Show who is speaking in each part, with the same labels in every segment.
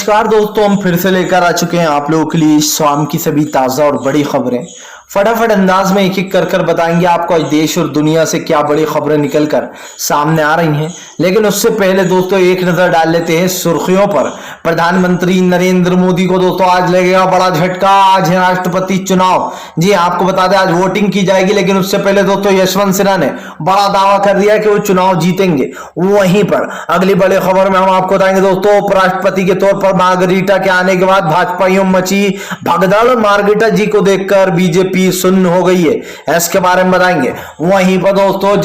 Speaker 1: नमस्कार दोस्तों, हम फिर से लेकर आ चुके हैं आप लोगों के लिए शाम की सभी ताजा और बड़ी खबरें। फटाफट अंदाज में एक एक कर बताएंगे आपको आज देश और दुनिया से क्या बड़ी खबरें निकलकर सामने आ रही हैं। लेकिन उससे पहले दोस्तों एक नजर डाल लेते हैं सुर्खियों पर। प्रधानमंत्री नरेंद्र मोदी को दोस्तों आज लगेगा बड़ा झटका। आज है राष्ट्रपति चुनाव। जी आपको बता दें आज वोटिंग की जाएगी, लेकिन उससे पहले दोस्तों यशवंत सिन्हा ने बड़ा दावा कर दिया कि वो चुनाव जीतेंगे। वहीं पर अगली बड़ी खबर में हम आपको बताएंगे दोस्तों उपराष्ट्रपति के तौर पर मार्गरीटा के आने के बाद भाजपाइयों मची भगदड़। मार्गरीटा जी को देखकर बीजेपी सुन्न हो गई है, इसके बारे में बताएंगे। वहीं पर दोस्तों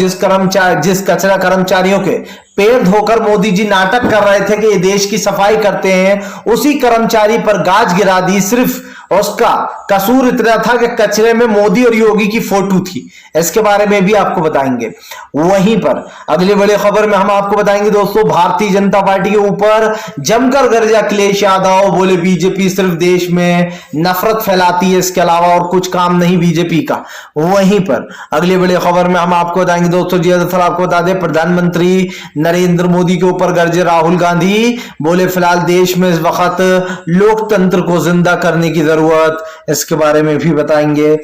Speaker 1: जिस कचरा कर्मचारियों के पैर धोकर मोदी जी नाटक कर रहे थे कि ये देश की सफाई करते हैं, उसी कर्मचारी पर गाज गिरा दी। सिर्फ उसका कसूर इतना था कि कचरे में मोदी और योगी की फोटो थी। इसके बारे में भी आपको बताएंगे। वहीं पर अगली बड़ी खबर में हम आपको बताएंगे दोस्तों भारतीय जनता पार्टी के ऊपर जमकर गरजा अखिलेश यादव। बोले बीजेपी सिर्फ देश में नफरत फैलाती है, इसके अलावा और कुछ काम नहीं बीजेपी का। वहीं पर अगली बड़ी खबर में हम आपको बताएंगे दोस्तों जी दरअसल आपको बता दें प्रधानमंत्री नरेंद्र मोदी के ऊपर गरजे राहुल गांधी। बोले फिलहाल देश में इस वक्त लोकतंत्र को जिंदा करने की जरूरत, इसके बारे में भी बताएंगे।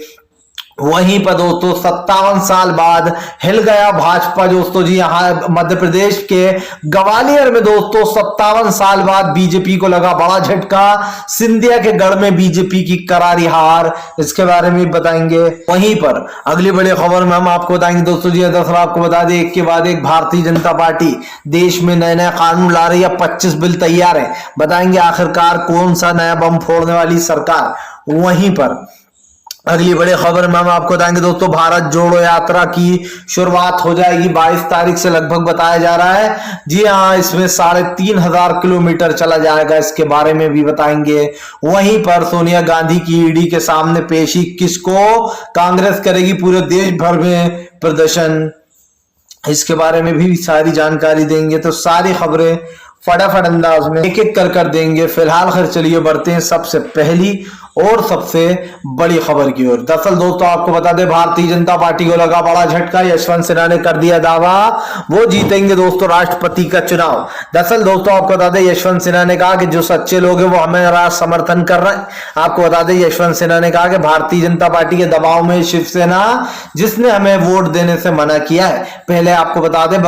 Speaker 1: वहीं पर दोस्तों 57 साल बाद हिल गया भाजपा दोस्तों जी। यहां मध्य प्रदेश के ग्वालियर में दोस्तों 57 साल बाद बीजेपी को लगा बड़ा झटका। सिंधिया के गढ़ में बीजेपी की करारी हार, इसके बारे में बताएंगे। वहीं पर अगली बड़ी खबर में हम आपको बताएंगे दोस्तों जी दरअसल आपको बता दें एक के बाद एक भारतीय जनता पार्टी देश में नए नए कानून ला रही है। 25 बिल तैयार है, बताएंगे आखिरकार कौन सा नया बम फोड़ने वाली सरकार। वहीं पर अगली बड़ी खबर में हम आपको बताएंगे दोस्तों भारत जोड़ो यात्रा की शुरुआत हो जाएगी 22 तारीख से लगभग बताया जा रहा है। जी हाँ, इसमें 3,500 किलोमीटर चला जाएगा, इसके बारे में भी बताएंगे। वहीं पर सोनिया गांधी की ईडी के सामने पेशी, किसको कांग्रेस करेगी पूरे देश भर में प्रदर्शन, इसके बारे में भी सारी जानकारी देंगे। तो सारी खबरें फटाफट अंदाज में एक एक कर देंगे। फिलहाल खैर चलिए बढ़ते हैं सबसे पहली और सबसे बड़ी खबर की ओर। दरअसल दोस्तों आपको बता दें भारतीय जनता पार्टी को लगा बड़ा झटका। यशवंत सिन्हा ने कर दिया दावा वो जीतेंगे दोस्तों राष्ट्रपति का चुनाव। दरअसल दोस्तों आपको बता दें यशवंत सिन्हा ने कहा कि जो सच्चे लोग हैं वो हमारा समर्थन कर रहे हैं। आपको बता दें यशवंत सिन्हा ने कहा कि भारतीय जनता पार्टी के दबाव में शिवसेना जिसने हमें वोट देने से मना किया है। पहले आपको बता दें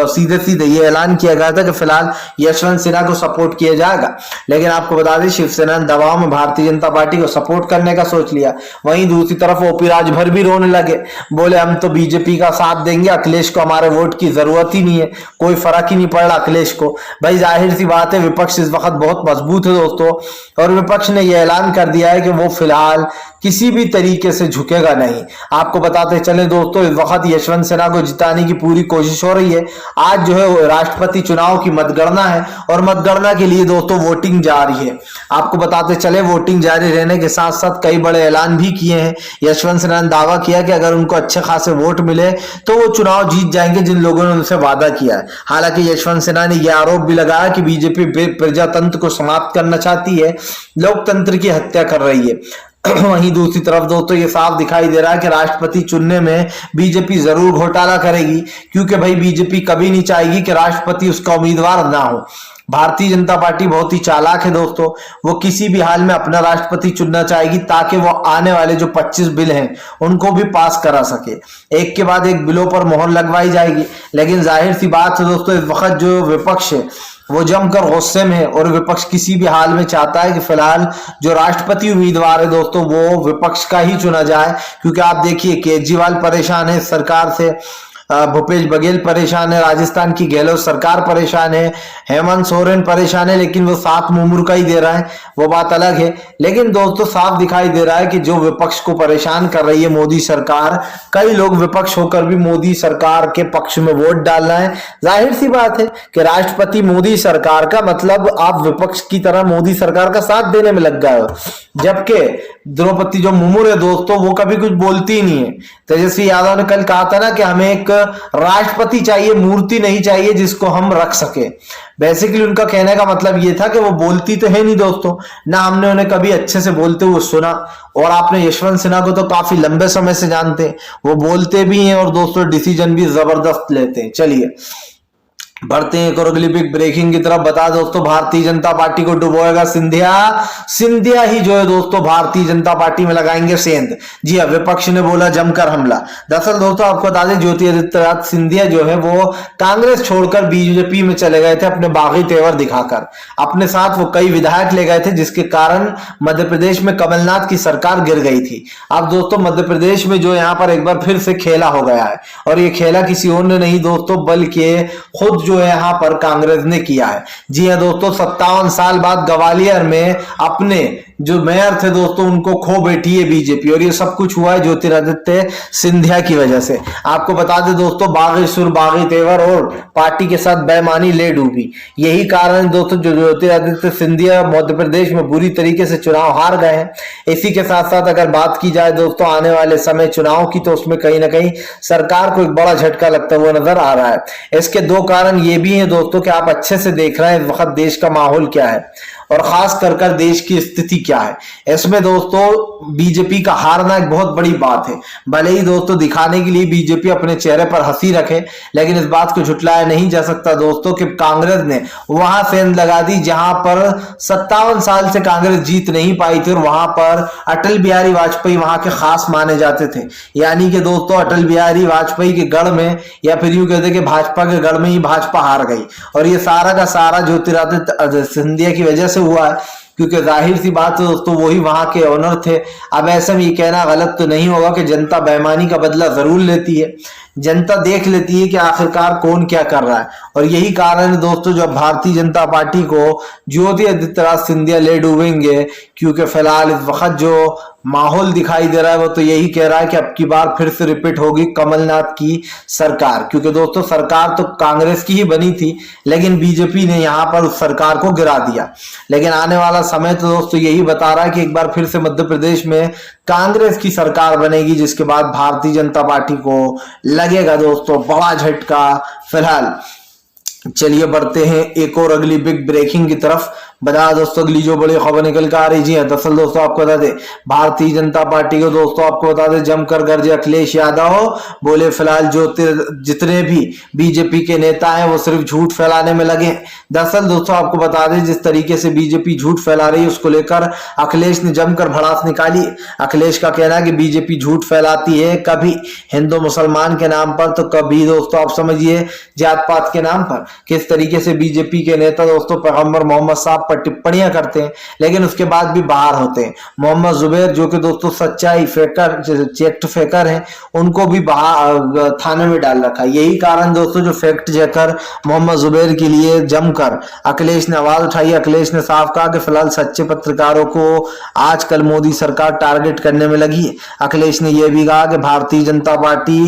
Speaker 1: सीधे सीधे ये ऐलान किया गया था कि फिलहाल यशवंत सिन्हा को सपोर्ट किया जाएगा, लेकिन आपको बता दें शिवसेना ने दबाव में भारतीय जनता पार्टी को सपोर्ट करने का सोच लिया। वहीं दूसरी तरफ ओपी राजभर भी रोने लगे। बोले हम तो बीजेपी का साथ देंगे, अखिलेश को हमारे वोट की जरूरत ही नहीं है, कोई फर्क ही नहीं पड़ रहा अखिलेश को। भाई जाहिर सी बात है विपक्ष इस वक्त बहुत मजबूत है दोस्तों, और विपक्ष ने यह ऐलान कर दिया है कि वो फिलहाल किसी भी तरीके से झुकेगा नहीं। आपको बताते चले दोस्तों इस वक्त यशवंत सिन्हा को जिताने की पूरी कोशिश हो रही है। आज जो है राष्ट्रपति चुनाव की मतगणना है और मतगणना के लिए दोस्तों वोटिंग जारी है। आपको बताते चले वोटिंग जारी रहने के साथ साथ कई बड़े ऐलान भी किए हैं। यशवंत सिन्हा ने दावा किया कि अगर उनको अच्छे खासे वोट मिले तो वो चुनाव जीत जाएंगे जिन लोगों ने उनसे वादा किया है। हालांकि यशवंत सिन्हा ने यह आरोप भी लगाया कि बीजेपी प्रजातंत्र को समाप्त करना चाहती है, लोकतंत्र की हत्या कर रही है। वहीं दूसरी तरफ दोस्तों ये साफ दिखाई दे रहा है कि राष्ट्रपति चुनने में बीजेपी जरूर घोटाला करेगी, क्योंकि भाई बीजेपी कभी नहीं चाहेगी कि राष्ट्रपति उसका उम्मीदवार ना हो। भारतीय जनता पार्टी बहुत ही चालाक है दोस्तों, वो किसी भी हाल में अपना राष्ट्रपति चुनना चाहेगी ताकि वो आने वाले जो 25 बिल हैं उनको भी पास करा सके। एक के बाद एक बिलों पर मोहर लगवाई जाएगी। लेकिन जाहिर सी बात है दोस्तों इस वक्त जो विपक्ष है वो जमकर गुस्से में है, और विपक्ष किसी भी हाल में चाहता है कि फिलहाल जो राष्ट्रपति उम्मीदवार है दोस्तों वो विपक्ष का ही चुना जाए। क्योंकि आप देखिए केजरीवाल परेशान है सरकार से, भूपेश बघेल परेशान है, राजस्थान की गहलोत सरकार परेशान है, हेमंत सोरेन परेशान है, लेकिन वो साथ मुंह का ही दे रहा है, वो बात अलग है। लेकिन दोस्तों साफ दिखाई दे रहा है कि जो विपक्ष को परेशान कर रही है मोदी सरकार, कई लोग विपक्ष होकर भी मोदी सरकार के पक्ष में वोट डाल रहे हैं। जाहिर सी बात है कि राष्ट्रपति मोदी सरकार का मतलब आप विपक्ष की तरह मोदी सरकार का साथ देने में लग गए हो, जबकि द्रौपदी जो मुर्मू है दोस्तों वो कभी कुछ बोलती ही नहीं है। तेजस्वी यादव ने कल कहा था ना कि हमें एक राष्ट्रपति चाहिए, मूर्ति नहीं चाहिए जिसको हम रख सके। बेसिकली उनका कहने का मतलब ये था कि वो बोलती तो है नहीं दोस्तों, ना हमने उन्हें कभी अच्छे से बोलते हुए सुना। और आपने यशवंत सिन्हा को तो काफी लंबे समय से जानते हैं, वो बोलते भी हैं और दोस्तों डिसीजन भी जबरदस्त लेते हैं। चलिए बढ़ते हैं एक और अगली बिग ब्रेकिंग की तरफ। बता दोस्तों, भारतीय जनता पार्टी को डुबोएगा सिंधिया। सिंधिया ही जो है दोस्तों भारतीय जनता पार्टी में लगाएंगे सेंध। जी हाँ, विपक्ष ने बोला जमकर हमला। दरअसल दोस्तों आपको बता दें, ज्योतिरादित्य सिंधिया जो है वो कांग्रेस छोड़कर बीजेपी में चले गए थे अपने बागी तेवर दिखाकर। अपने साथ वो कई विधायक ले गए थे, जिसके कारण मध्य प्रदेश में कमलनाथ की सरकार गिर गई थी। अब दोस्तों मध्य प्रदेश में जो यहाँ पर एक बार फिर से खेला हो गया है, और ये खेला किसी और ने नहीं दोस्तों, बल्कि खुद जो है यहाँ पर कांग्रेस ने किया है। जी हाँ दोस्तों, 57 साल बाद ग्वालियर में अपने जो मेयर थे दोस्तों उनको खो बैठी है बीजेपी, और ये सब कुछ हुआ है ज्योतिरादित्य सिंधिया की वजह से। आपको बता दें दोस्तों, बागी सुर बागी तेवर और पार्टी के साथ बेईमानी ले डूबी। यही कारण दोस्तों जो ज्योतिरादित्य सिंधिया मध्य प्रदेश में बुरी तरीके से चुनाव हार गए हैं। इसी के साथ साथ अगर बात की जाए दोस्तों आने वाले समय चुनाव की, तो उसमें कहीं ना कहीं सरकार को एक बड़ा झटका लगता हुआ नजर आ रहा है। इसके दो कारण ये भी हैं दोस्तों कि आप अच्छे से देख रहे हैं इस वक्त देश का माहौल क्या है, और खास कर देश की स्थिति क्या है। इसमें दोस्तों बीजेपी का हारना एक बहुत बड़ी बात है। भले ही दोस्तों दिखाने के लिए बीजेपी अपने चेहरे पर हंसी रखे, लेकिन इस बात को झुटलाया नहीं जा सकता दोस्तों कि कांग्रेस ने वहां सेंध लगा दी जहां पर 57 साल से कांग्रेस जीत नहीं पाई थी, और वहां पर अटल बिहारी वाजपेयी वहां के खास माने जाते थे। यानी कि दोस्तों अटल बिहारी वाजपेयी के गढ़ में, या फिर यूं कहते कि भाजपा के गढ़ में ही भाजपा हार गई, और ये सारा का सारा ज्योतिरादित्य सिंधिया की वजह से हुआ है, क्योंकि जाहिर सी बात है दोस्तों वही वहां के ओनर थे। अब ऐसे में ये कहना गलत तो नहीं होगा कि जनता बेईमानी का बदला जरूर लेती है। जनता देख लेती है कि आखिरकार कौन क्या कर रहा है, और यही कारण है दोस्तों जब भारतीय जनता पार्टी को ज्योतिरादित्य सिंधिया ले डूबेंगे, क्योंकि फिलहाल इस वक्त जो माहौल दिखाई दे रहा है वो तो यही कह रहा है कि अब की बार फिर से रिपीट होगी कमलनाथ की सरकार। क्योंकि दोस्तों सरकार तो कांग्रेस की ही बनी थी, लेकिन बीजेपी ने यहां पर उस सरकार को गिरा दिया। लेकिन आने वाला समय तो दोस्तों यही बता रहा है कि एक बार फिर से मध्य प्रदेश में कांग्रेस की सरकार बनेगी, जिसके बाद भारतीय जनता पार्टी को लगेगा दोस्तों बड़ा झटका। फिलहाल चलिए बढ़ते हैं एक और अगली बिग ब्रेकिंग की तरफ। बता दोस्तों अगली जो बड़ी खबर निकल कर आ रही जी है, दरअसल दोस्तों आपको बता दें भारतीय जनता पार्टी को दोस्तों आपको बता दें जमकर गरजे अखिलेश यादव। बोले फिलहाल जो जितने भी बीजेपी के नेता हैं वो सिर्फ झूठ फैलाने में लगे। दरअसल दोस्तों आपको बता दें जिस तरीके से बीजेपी झूठ फैला रही है उसको लेकर अखिलेश ने जमकर भड़ास निकाली। अखिलेश का कहना है कि बीजेपी झूठ फैलाती है, कभी हिंदू मुसलमान के नाम पर, तो कभी दोस्तों आप समझिए जात पात के नाम पर। किस तरीके से बीजेपी के नेता दोस्तों पैगंबर मोहम्मद साहब पर टिप्पणियां करते हैं, लेकिन उसके बाद भी बाहर होते हैं। मोहम्मद जुबैर जो कि दोस्तों सच्चाई फेकर चेक फेकर हैं, उनको भी बाहर थाने में डाल रखा है। यही कारण दोस्तों जो फैक्ट चेकर मोहम्मद जुबैर के लिए जमकर अखिलेश ने आवाज उठाई। अखिलेश ने साफ कहा कि फिलहाल सच्चे पत्रकारों को आजकल मोदी सरकार टारगेट करने में लगी है। अखिलेश ने यह भी कहा कि भारतीय जनता पार्टी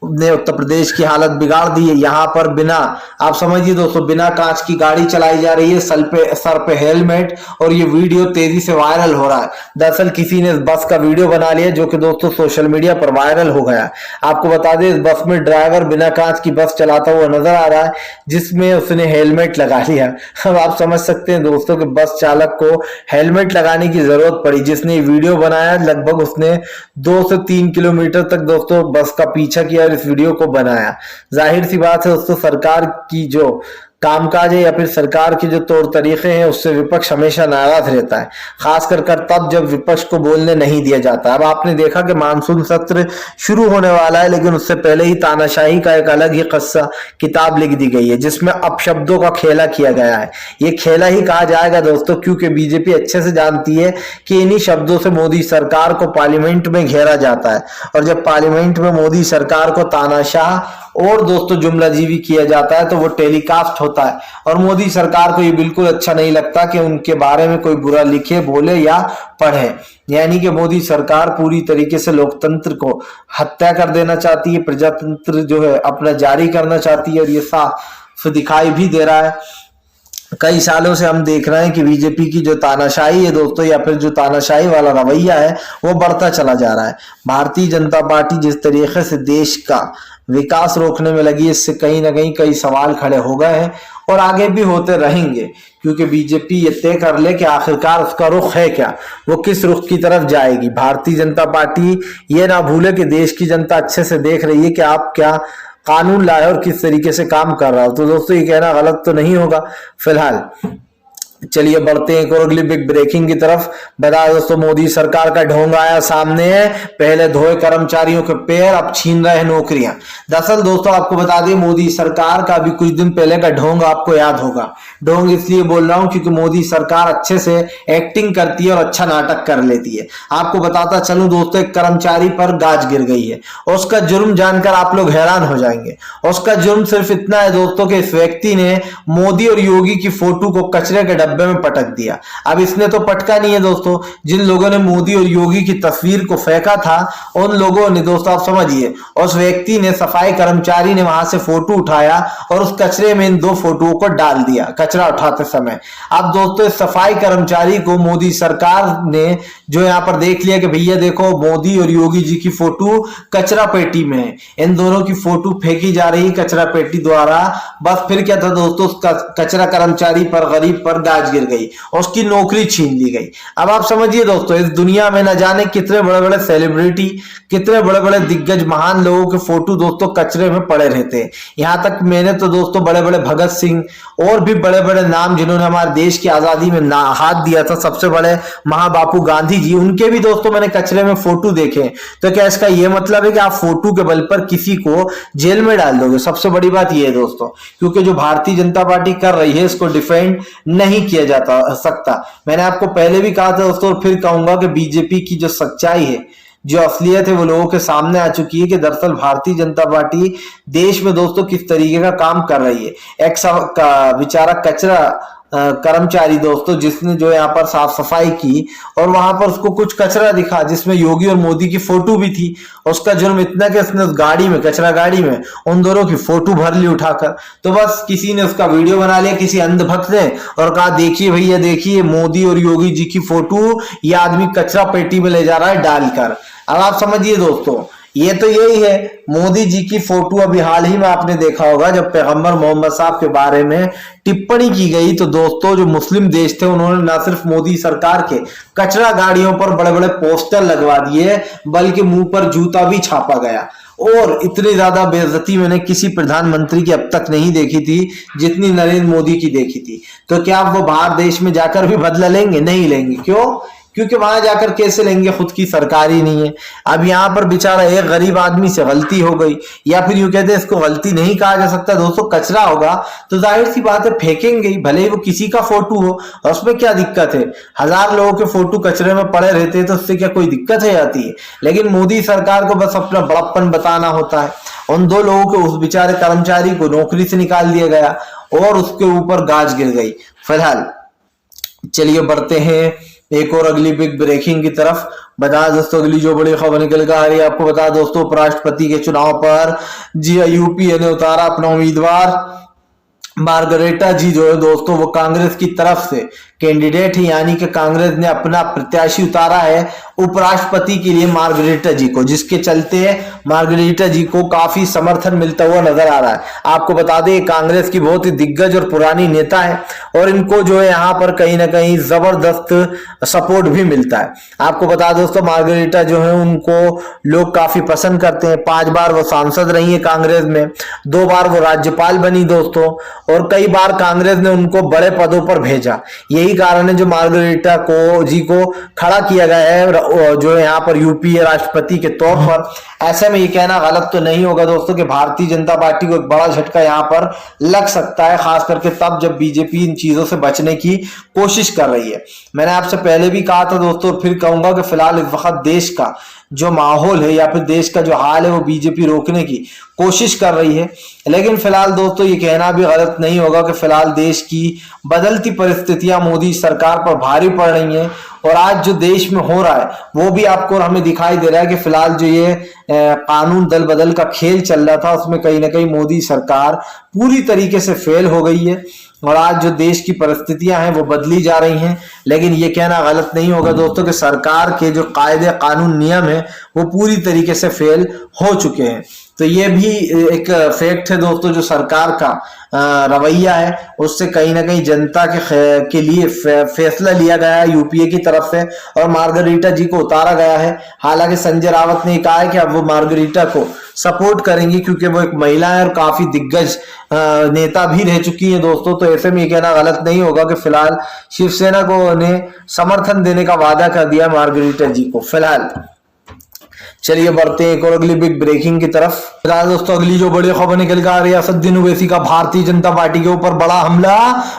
Speaker 1: ने उत्तर प्रदेश की हालत बिगाड़ दी है। यहाँ पर बिना आप समझिए दोस्तों बिना कांच की गाड़ी चलाई जा रही है, सर पे हेलमेट, और ये वीडियो तेजी से वायरल हो रहा है। दरअसल किसी ने इस बस का वीडियो बना लिया जो कि दोस्तों सोशल मीडिया पर वायरल हो गया। आपको बता दें इस बस में ड्राइवर बिना कांच की बस चलाता हुआ नजर आ रहा है, जिसमें उसने हेलमेट लगा लिया। अब आप समझ सकते हैं दोस्तों कि बस चालक को हेलमेट लगाने की जरूरत पड़ी। जिसने वीडियो बनाया लगभग उसने 2 से 3 किलोमीटर तक दोस्तों बस का पीछा किया और इस वीडियो को बनाया। जाहिर सी बात है दोस्तों सरकार की जो कामकाज है या फिर सरकार के जो तौर तरीके हैं उससे विपक्ष हमेशा नाराज रहता है, खासकर तब जब विपक्ष को बोलने नहीं दिया जाता। अब आपने देखा कि मानसून सत्र शुरू होने वाला है, लेकिन उससे पहले ही तानाशाही का एक अलग ही किस्सा किताब लिख दी गई है, जिसमें अपशब्दों का खेला किया गया है। ये खेला ही कहा जाएगा दोस्तों, क्योंकि बीजेपी अच्छे से जानती है कि इन्हीं शब्दों से मोदी सरकार को पार्लियामेंट में घेरा जाता है, और जब पार्लियामेंट में मोदी सरकार को तानाशाह और दोस्तों जुमलाजीवी किया जाता है तो वो टेलीकास्ट होता है, और मोदी सरकार को ये बिल्कुल अच्छा नहीं लगता कि उनके बारे में कोई बुरा लिखे, बोले या पढ़े। यानी कि मोदी सरकार पूरी तरीके से लोकतंत्र को हत्या कर देना चाहती है, प्रजातंत्र जो है अपना जारी करना चाहती है, और ये साफ दिखाई भी दे रहा है। कई सालों से हम देख रहे हैं कि बीजेपी की जो तानाशाही है दोस्तों, या फिर जो तानाशाही वाला रवैया है वो बढ़ता चला जा रहा है। भारतीय जनता पार्टी जिस तरीके से देश का विकास रोकने में लगी, इससे कहीं ना कहीं कई सवाल खड़े हो गए हैं और आगे भी होते रहेंगे, क्योंकि बीजेपी ये तय कर ले कि आखिरकार उसका रुख है क्या, वो किस रुख की तरफ जाएगी। भारतीय जनता पार्टी ये ना भूले कि देश की जनता अच्छे से देख रही है कि आप क्या कानून लाया और किस तरीके से काम कर रहा हो। तो दोस्तों ये कहना गलत तो नहीं होगा। फिलहाल चलिए बढ़ते हैं एक और अगली बिग ब्रेकिंग की तरफ। बता दोस्तों, मोदी सरकार का ढोंग आया सामने। पहले धोए कर्मचारियों के पैर, अब छीन रहे हैं नौकरियां। दरअसल दोस्तों आपको बता दें, मोदी सरकार का भी कुछ दिन पहले का ढोंग आपको याद होगा। ढोंग इसलिए बोल रहा हूं क्योंकि मोदी सरकार अच्छे से एक्टिंग करती है और अच्छा नाटक कर लेती है। आपको बताता चलूं दोस्तों, एक कर्मचारी पर गाज गिर गई है। उसका जुर्म जानकर आप लोग हैरान हो जाएंगे। उसका जुर्म सिर्फ इतना है दोस्तों कि इस व्यक्ति ने मोदी और योगी की फोटो को कचरे के डब्बे में पटक दिया। अब इसने तो पटका नहीं है दोस्तों, जिन लोगों ने मोदी और योगी की तस्वीर को फेंका था उन लोगों ने, दोस्तों आप समझिए, उस व्यक्ति ने, सफाई कर्मचारी ने वहां से फोटो उठाया और उस कचरे में इन दो फोटोओं को डाल दिया कचरा उठाते समय। अब दोस्तों इस सफाई कर्मचारी को मोदी सरकार ने जो यहाँ पर देख लिया कि भैया देखो मोदी और योगी जी की फोटो कचरा पेटी में है, इन दोनों की फोटो फेंकी जा रही कचरा पेटी द्वारा। बस फिर क्या था दोस्तों, उसका कचरा कर्मचारी पर, गरीब पर गाज गिर गई, उसकी नौकरी छीन ली गई। अब आप समझिए दोस्तों, इस दुनिया में न जाने कितने बड़े बड़े सेलिब्रिटी, कितने बड़े बड़े दिग्गज महान लोगों के फोटो दोस्तों कचरे में पड़े रहते हैं। यहां तक मैंने तो दोस्तों बड़े बड़े भगत सिंह और भी बड़े बड़े नाम जिन्होंने हमारे देश की आजादी में हाथ दिया था, सबसे बड़े महाबापू गांधी जी, उनके भी दोस्तों मैंने कचरे में फोटो देखे। तो क्या इसका यह मतलब है कि आप फोटो के बल पर किसी को जेल में डाल दोगे? सबसे बड़ी बात यह है दोस्तों, क्योंकि जो भारतीय जनता पार्टी कर रही है इसको डिफेंड नहीं किया जाता सकता। मैंने आपको पहले भी कहा था दोस्तों और फिर कहूंगा कि बीजेपी की जो सच्चाई है, जो असलियत है, वो लोगों के सामने आ चुकी है कि दरअसल भारतीय जनता पार्टी देश में दोस्तों किस तरीके का काम कर रही है। एक बेचारा कचरा कर्मचारी दोस्तों जिसने जो यहाँ पर साफ सफाई की और वहां पर उसको कुछ कचरा दिखा जिसमें योगी और मोदी की फोटो भी थी। उसका जुर्म इतना कि उसने उस गाड़ी में, कचरा गाड़ी में, उन दोनों की फोटो भर ली उठाकर। तो बस किसी ने उसका वीडियो बना लिया, किसी अंधभक्त ने, और कहा देखिए भैया देखिए मोदी और योगी जी की फोटो ये आदमी कचरा पेटी में ले जा रहा है डालकर। अब आप समझिए दोस्तों, ये तो यही है। मोदी जी की फोटो अभी हाल ही में आपने देखा होगा जब पैगंबर मोहम्मद साहब के बारे में टिप्पणी की गई, तो दोस्तों जो मुस्लिम देश थे उन्होंने न सिर्फ मोदी सरकार के कचरा गाड़ियों पर बड़े बड़े पोस्टर लगवा दिए, बल्कि मुंह पर जूता भी छापा गया। और इतनी ज्यादा बेइज्जती मैंने किसी प्रधानमंत्री की अब तक नहीं देखी थी जितनी नरेंद्र मोदी की देखी थी। तो क्या वो बाहर देश में जाकर भी बदला लेंगे? नहीं लेंगे। क्यों? क्योंकि वहां जाकर कैसे लेंगे, खुद की सरकार ही नहीं है। अब यहाँ पर बेचारा एक गरीब आदमी से गलती हो गई, या फिर यूं कहते हैं इसको गलती नहीं कहा जा सकता दोस्तों, कचरा होगा तो जाहिर सी बात है फेंकेंगे ही, भले ही वो किसी का फोटो हो। और उसमें क्या दिक्कत है? 1000 लोगों के फोटो कचरे में पड़े रहते हैं तो उससे क्या कोई दिक्कत है जाती है? लेकिन मोदी सरकार को बस अपना बड़प्पन बताना होता है। उन दो लोगों को, उस बेचारे कर्मचारी को नौकरी से निकाल दिया गया और उसके ऊपर गाज गिर गई। फिलहाल चलिए बढ़ते हैं एक और अगली बिग ब्रेकिंग की तरफ। बता दोस्तों अगली जो बड़ी खबर निकल कर आ रही है, आपको बता दोस्तों उपराष्ट्रपति के चुनाव पर जी यूपीए ने उतारा अपना उम्मीदवार। मार्गरेटा जी जो है दोस्तों वो कांग्रेस की तरफ से कैंडिडेट है, यानी कि कांग्रेस ने अपना प्रत्याशी उतारा है उपराष्ट्रपति के लिए मार्गरेटा जी को, जिसके चलते मार्गरेटा जी को काफी समर्थन मिलता हुआ नजर आ रहा है। आपको बता दें कांग्रेस की बहुत ही दिग्गज और पुरानी नेता है और इनको जो है यहाँ पर कहीं ना कहीं जबरदस्त सपोर्ट भी मिलता है। आपको बता दोस्तों मार्गरेटा जो है उनको लोग काफी पसंद करते हैं। 5 बार वो सांसद रही है कांग्रेस में, 2 बार वो राज्यपाल बनी दोस्तों, और कई बार कांग्रेस ने उनको बड़े पदों पर भेजा। यही कारण है जो मार्गरेटा जी को खड़ा किया गया है जो यहाँ पर यूपीए राष्ट्रपति के तौर पर। ऐसे में ये कहना गलत तो नहीं होगा दोस्तों कि भारतीय जनता पार्टी को एक बड़ा झटका यहाँ पर लग सकता है, खास करके तब जब बीजेपी इन चीजों से बचने की कोशिश कर रही है। मैंने आपसे पहले भी कहा था दोस्तों, फिर कहूंगा कि फिलहाल इस वक्त देश का जो माहौल है या फिर देश का जो हाल है वो बीजेपी रोकने की कोशिश कर रही है। लेकिन फिलहाल दोस्तों ये कहना भी गलत नहीं होगा कि फिलहाल देश की बदलती परिस्थितियां मोदी सरकार पर भारी पड़ रही हैं, और आज जो देश में हो रहा है वो भी आपको हमें दिखाई दे रहा है कि फिलहाल जो ये कानून दल बदल का खेल चल रहा था उसमें कहीं ना कहीं मोदी सरकार पूरी तरीके से फेल हो गई है, और आज जो देश की परिस्थितियां हैं वो बदली जा रही हैं। लेकिन ये कहना गलत नहीं होगा दोस्तों कि सरकार के जो कायदे कानून नियम है वो पूरी तरीके से फेल हो चुके हैं। तो ये भी एक फैक्ट है दोस्तों, जो सरकार का रवैया है उससे कहीं ना कहीं जनता के लिए फैसला लिया गया है यूपीए की तरफ से, और मार्गरेटा जी को उतारा गया है। हालांकि संजय रावत ने कहा है कि अब वो मार्गरेटा को सपोर्ट करेंगी, क्योंकि वो एक महिला है और काफी दिग्गज नेता भी रह चुकी है दोस्तों। तो ऐसे में ये कहना गलत नहीं होगा कि फिलहाल शिवसेना को ने समर्थन देने का वादा कर दिया मार्गरेटा जी को। फिलहाल चलिए बढ़ते हैं एक और अगली बिग ब्रेकिंग की तरफ। फिलहाल दोस्तों अगली जो बड़ी खबर निकल कर आ रही है, असदुद्दीन ओवैसी का भारतीय जनता पार्टी के ऊपर बड़ा हमला।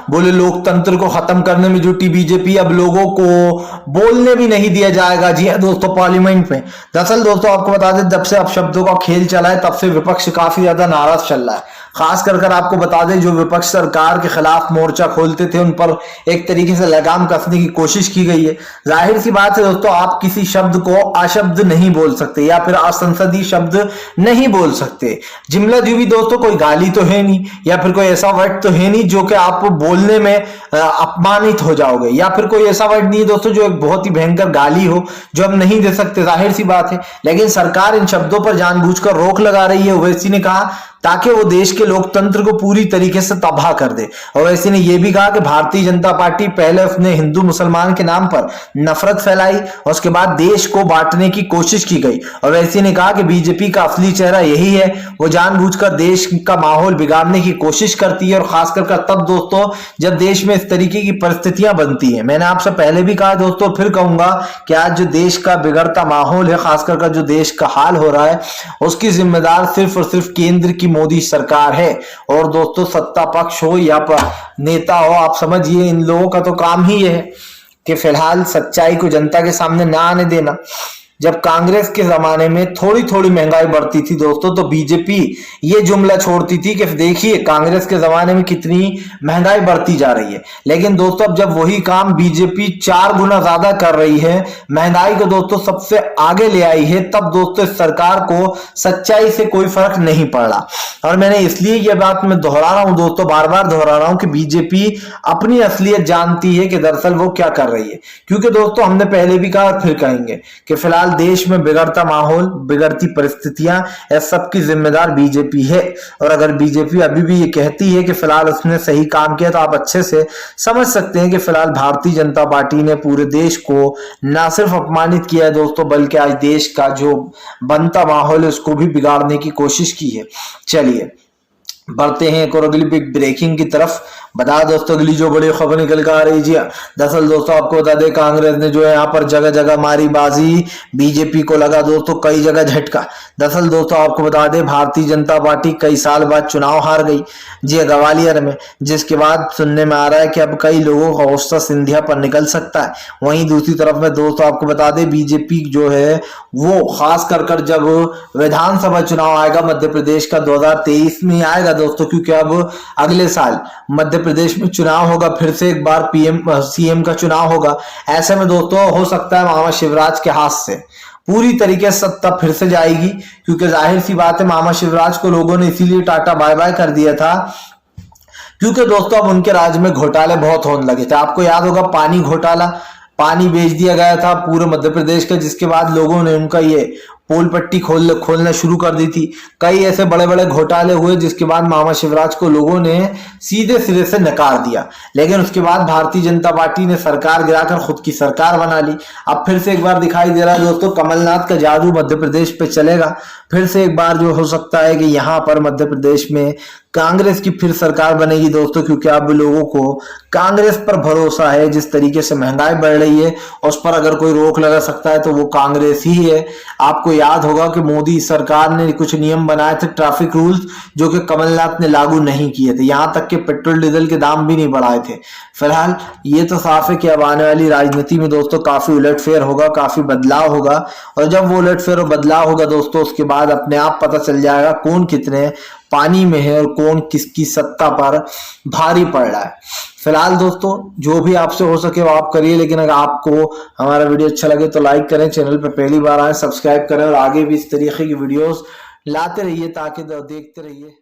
Speaker 1: बोले लोकतंत्र को खत्म करने में जुटी बीजेपी, अब लोगों को बोलने भी नहीं दिया जाएगा। जी है दोस्तों, पार्लियामेंट में। दरअसल दोस्तों आपको बता दें, जब से अब शब्दों का खेल चला है तब से विपक्ष काफी ज्यादा नाराज चल रहा है। खास कर आपको बता दें, जो विपक्ष सरकार के खिलाफ मोर्चा खोलते थे उन पर एक तरीके से लगाम कसने की कोशिश की गई है। जाहिर सी बात है दोस्तों, आप किसी शब्द को अशब्द नहीं बोल सकते या फिर असंसदीय शब्द नहीं बोल सकते। जुमला जो भी दोस्तों, कोई गाली तो है नहीं या फिर कोई ऐसा वर्ड तो है नहीं जो कि आप बोलने में अपमानित हो जाओगे, या फिर कोई ऐसा वर्ड नहीं है दोस्तों जो एक बहुत ही भयंकर गाली हो जो हम नहीं दे सकते, जाहिर सी बात है। लेकिन सरकार इन शब्दों पर जानबूझकर रोक लगा रही है। ओवैसी ने कहा ताकि वो देश के लोकतंत्र को पूरी तरीके से तबाह कर दे। ओवैसी ने यह भी कहा कि भारतीय जनता पार्टी पहले उसने हिंदू मुसलमान के नाम पर नफरत फैलाई और उसके बाद देश को बांटने की कोशिश की गई। ओवैसी ने कहा कि बीजेपी का असली चेहरा यही है, वो जानबूझकर देश का माहौल बिगाड़ने की कोशिश करती है, और खासकर तब दोस्तों जब देश में इस तरीके की परिस्थितियां बनती है। मैंने आपसे पहले भी कहा दोस्तों, फिर कहूंगा कि आज जो देश का बिगड़ता माहौल है, खासकर जो देश का हाल हो रहा है, उसकी जिम्मेदार सिर्फ और सिर्फ केंद्र की मोदी सरकार है। और दोस्तों सत्ता पक्ष हो या नेता हो, आप समझिए इन लोगों का तो काम ही है कि फिलहाल सच्चाई को जनता के सामने ना आने देना। जब कांग्रेस के जमाने में थोड़ी थोड़ी महंगाई बढ़ती थी दोस्तों, तो बीजेपी ये जुमला छोड़ती थी कि देखिए कांग्रेस के जमाने में कितनी महंगाई बढ़ती जा रही है। लेकिन दोस्तों अब जब वही काम बीजेपी 4 गुना ज्यादा कर रही है, महंगाई को दोस्तों सबसे आगे ले आई है, तब दोस्तों इस सरकार को सच्चाई से कोई फर्क नहीं पड़ रहा। और मैंने इसलिए यह बात मैं दोहरा रहा हूं दोस्तों, बार बार दोहरा रहा हूं कि बीजेपी अपनी असलियत जानती है कि दरअसल वो क्या कर रही है। क्योंकि दोस्तों हमने पहले भी कहा और फिर कहेंगे कि फिलहाल देश में बिगड़ता माहौल, बिगड़ती परिस्थितियां, इस सब की जिम्मेदार बीजेपी है। और अगर बीजेपी अभी भी ये कहती है कि फिलहाल उसने सही काम किया, तो आप अच्छे से समझ सकते हैं कि फिलहाल भारतीय जनता पार्टी ने पूरे देश को ना सिर्फ अपमानित किया है दोस्तों, बल्कि आज देश का जो बनता माहौल है उसको भी बिगाड़ने की कोशिश की है। चलिए बढ़ते हैं एक और अगली बिग ब्रेकिंग की तरफ। बता दोस्तों अगली जो बड़ी खबर निकल कर आ रही जी, दरअसल दोस्तों आपको बता दें, कांग्रेस ने जो है यहाँ पर जगह जगह मारी बाजी, बीजेपी को लगा दोस्तों कई जगह झटका। दरअसल दोस्तों आपको बता दें, भारतीय जनता पार्टी कई साल बाद चुनाव हार गई जी ग्वालियर में, जिसके बाद सुनने में आ रहा है कि अब कई लोगों का गुस्सा सिंधिया पर निकल सकता है। वहीं दूसरी तरफ में दोस्तों आपको बता दें, बीजेपी जो है वो खास कर जब विधानसभा चुनाव आएगा मध्य प्रदेश का 2023 में आएगा दोस्तों, क्योंकि अब अगले साल मध्य प्रदेश में चुनाव होगा, फिर से एक बार पीएम सीएम का चुनाव होगा। ऐसे में दोस्तों हो सकता है मामा शिवराज के हाथ से पूरी तरीके से सत्ता फिर से जाएगी, क्योंकि जाहिर सी बात है मामा शिवराज को लोगों ने इसीलिए टाटा बाय बाय कर दिया था क्योंकि दोस्तों अब उनके राज्य में घोटाले बहुत होने लगे थे। आपको याद होगा पानी घोटाला, पानी बेच दिया गया था पूरे मध्य प्रदेश का, जिसके बाद लोगों ने उनका ये पोल पट्टी खोलना शुरू कर दी थी। कई ऐसे बड़े बड़े घोटाले हुए जिसके बाद मामा शिवराज को लोगों ने सीधे सिरे से नकार दिया। लेकिन उसके बाद भारतीय जनता पार्टी ने सरकार गिराकर खुद की सरकार बना ली। अब फिर से एक बार दिखाई दे रहा है दोस्तों कमलनाथ का जादू मध्य प्रदेश पे चलेगा। फिर से एक बार जो हो सकता है कि यहाँ पर मध्य प्रदेश में कांग्रेस की फिर सरकार बनेगी दोस्तों, क्योंकि अब लोगों को कांग्रेस पर भरोसा है। जिस तरीके से महंगाई बढ़ रही है उस पर अगर कोई रोक लगा सकता है तो वो कांग्रेस ही है। आपको याद होगा कि मोदी सरकार ने कुछ नियम बनाए थे, ट्रैफिक रूल्स, जो कि कमलनाथ ने लागू नहीं किए थे। यहां तक कि पेट्रोल डीजल के दाम भी नहीं बढ़ाए थे। फिलहाल ये तो साफ है कि अब आने वाली राजनीति में दोस्तों काफी उलटफेर होगा, काफी बदलाव होगा। और जब वो उलटफेर और बदलाव होगा दोस्तों, उसके बाद अपने आप पता चल जाएगा कौन कितने पानी में है और कौन किसकी सत्ता पर भारी पड़ रहा है। फिलहाल दोस्तों जो भी आपसे हो सके वो आप करिए, लेकिन अगर आपको हमारा वीडियो अच्छा लगे तो लाइक करें, चैनल पर पहली बार आए सब्सक्राइब करें और आगे भी इस तरीके की वीडियोस लाते रहिए ताकि देखते रहिए।